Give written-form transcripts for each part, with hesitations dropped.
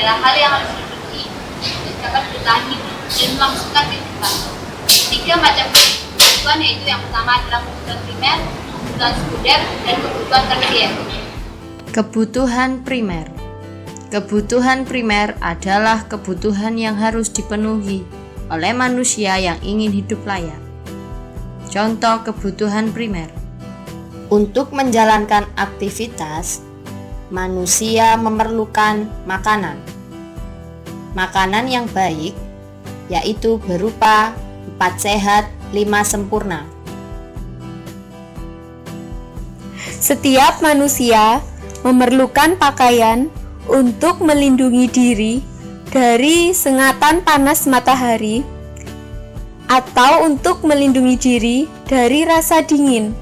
adalah hal yang harus dimiliki untuk dapat bertahan hidup dan melangsungkan kehidupan. 3 macam kebutuhan yaitu yang pertama adalah kebutuhan primer, kebutuhan sekunder, dan kebutuhan tersier. Kebutuhan primer. Kebutuhan primer adalah kebutuhan yang harus dipenuhi oleh manusia yang ingin hidup layak. Contoh kebutuhan primer. Untuk menjalankan aktivitas, manusia memerlukan makanan. Makanan yang baik, yaitu berupa 4 sehat, 5 sempurna. Setiap manusia memerlukan pakaian untuk melindungi diri dari sengatan panas matahari atau untuk melindungi diri dari rasa dingin.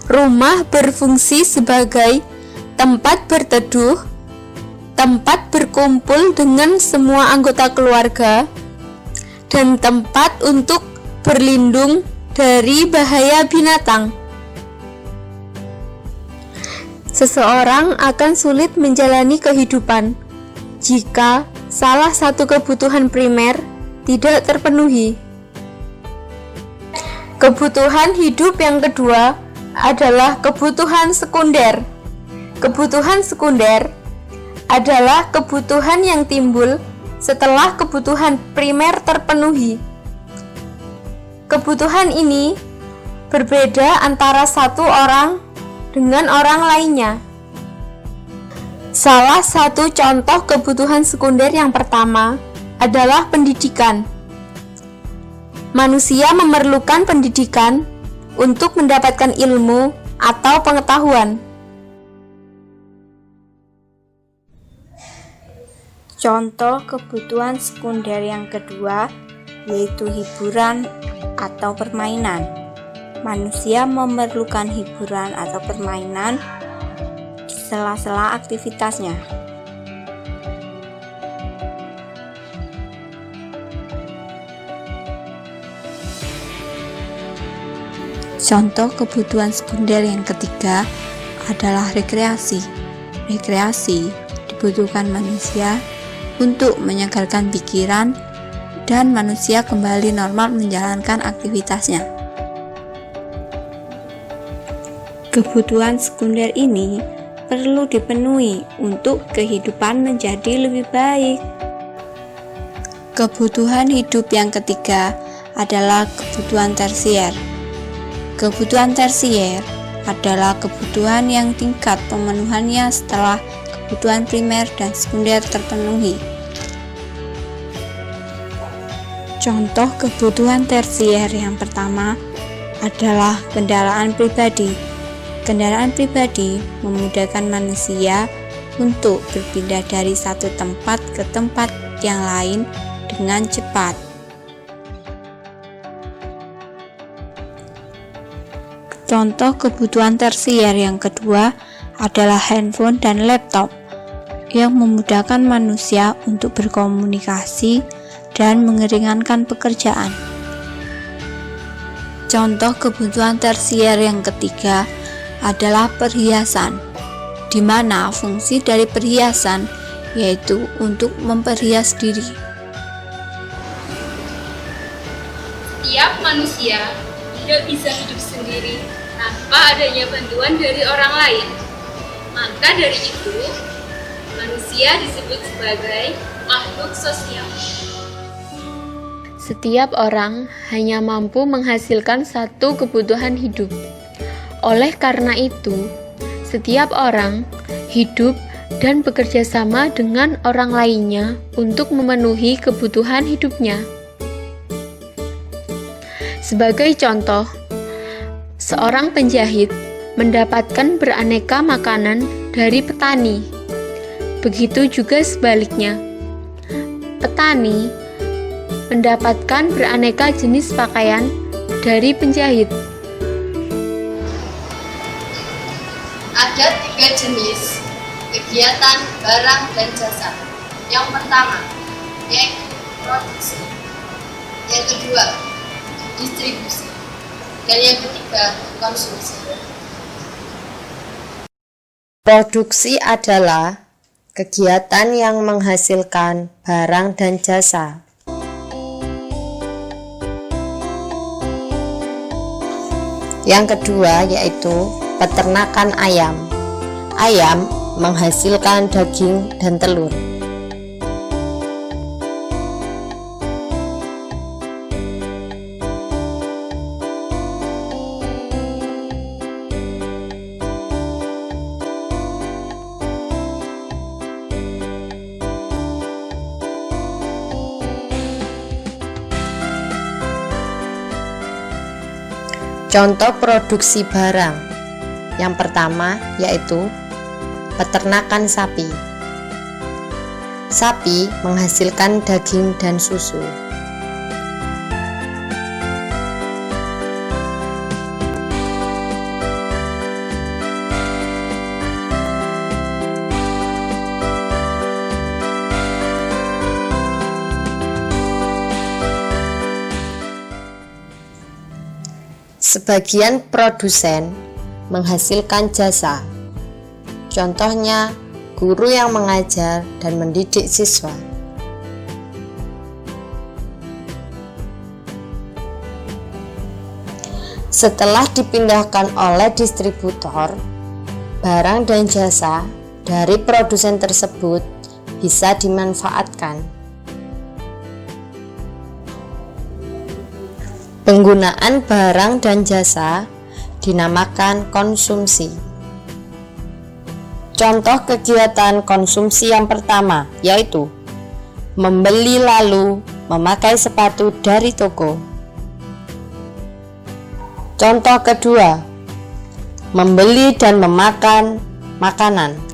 Rumah berfungsi sebagai tempat berteduh, tempat berkumpul dengan semua anggota keluarga, dan tempat untuk berlindung dari bahaya binatang. Seseorang akan sulit menjalani kehidupan jika salah satu kebutuhan primer tidak terpenuhi. Kebutuhan hidup yang kedua adalah kebutuhan sekunder. Kebutuhan sekunder adalah kebutuhan yang timbul setelah kebutuhan primer terpenuhi. Kebutuhan ini berbeda antara satu orang dengan orang lainnya. Salah satu contoh kebutuhan sekunder yang pertama adalah pendidikan. Manusia memerlukan pendidikan untuk mendapatkan ilmu atau pengetahuan. Contoh kebutuhan sekunder yang kedua yaitu hiburan atau permainan. Manusia memerlukan hiburan atau permainan di sela-sela aktivitasnya. Contoh kebutuhan sekunder yang ketiga adalah rekreasi. Rekreasi dibutuhkan manusia untuk menyegarkan pikiran dan manusia kembali normal menjalankan aktivitasnya. Kebutuhan sekunder ini perlu dipenuhi untuk kehidupan menjadi lebih baik. Kebutuhan hidup yang ketiga adalah kebutuhan tersier. Kebutuhan tersier adalah kebutuhan yang tingkat pemenuhannya setelah kebutuhan primer dan sekunder terpenuhi. Contoh kebutuhan tersier yang pertama adalah kendaraan pribadi. Kendaraan pribadi memudahkan manusia untuk berpindah dari satu tempat ke tempat yang lain dengan cepat. Contoh kebutuhan tersier yang kedua adalah handphone dan laptop yang memudahkan manusia untuk berkomunikasi dan meringankan pekerjaan. Contoh kebutuhan tersier yang ketiga adalah perhiasan, di mana fungsi dari perhiasan yaitu untuk memperhias diri. Setiap manusia tidak bisa hidup sendiri tanpa adanya bantuan dari orang lain. Maka dari itu, manusia disebut sebagai makhluk sosial. Setiap orang hanya mampu menghasilkan satu kebutuhan hidup. Oleh karena itu, setiap orang hidup dan bekerja sama dengan orang lainnya untuk memenuhi kebutuhan hidupnya. Sebagai contoh, seorang penjahit mendapatkan beraneka makanan dari petani. Begitu juga sebaliknya. Petani mendapatkan beraneka jenis pakaian dari penjahit. Ada 3 jenis kegiatan barang dan jasa. Yang pertama, yaitu produksi. Yang kedua, distribusi. Dan yang ketiga, konsumsi. Produksi adalah kegiatan yang menghasilkan barang dan jasa. Yang kedua yaitu peternakan ayam. Ayam menghasilkan daging dan telur. Contoh produksi barang. Yang pertama yaitu peternakan sapi. Sapi menghasilkan daging dan susu. Sebagian produsen menghasilkan jasa. Contohnya, guru yang mengajar dan mendidik siswa. Setelah dipindahkan oleh distributor, barang dan jasa dari produsen tersebut bisa dimanfaatkan. Penggunaan barang dan jasa dinamakan konsumsi. Contoh kegiatan konsumsi yang pertama yaitu membeli lalu memakai sepatu dari toko. Contoh kedua, membeli dan memakan makanan.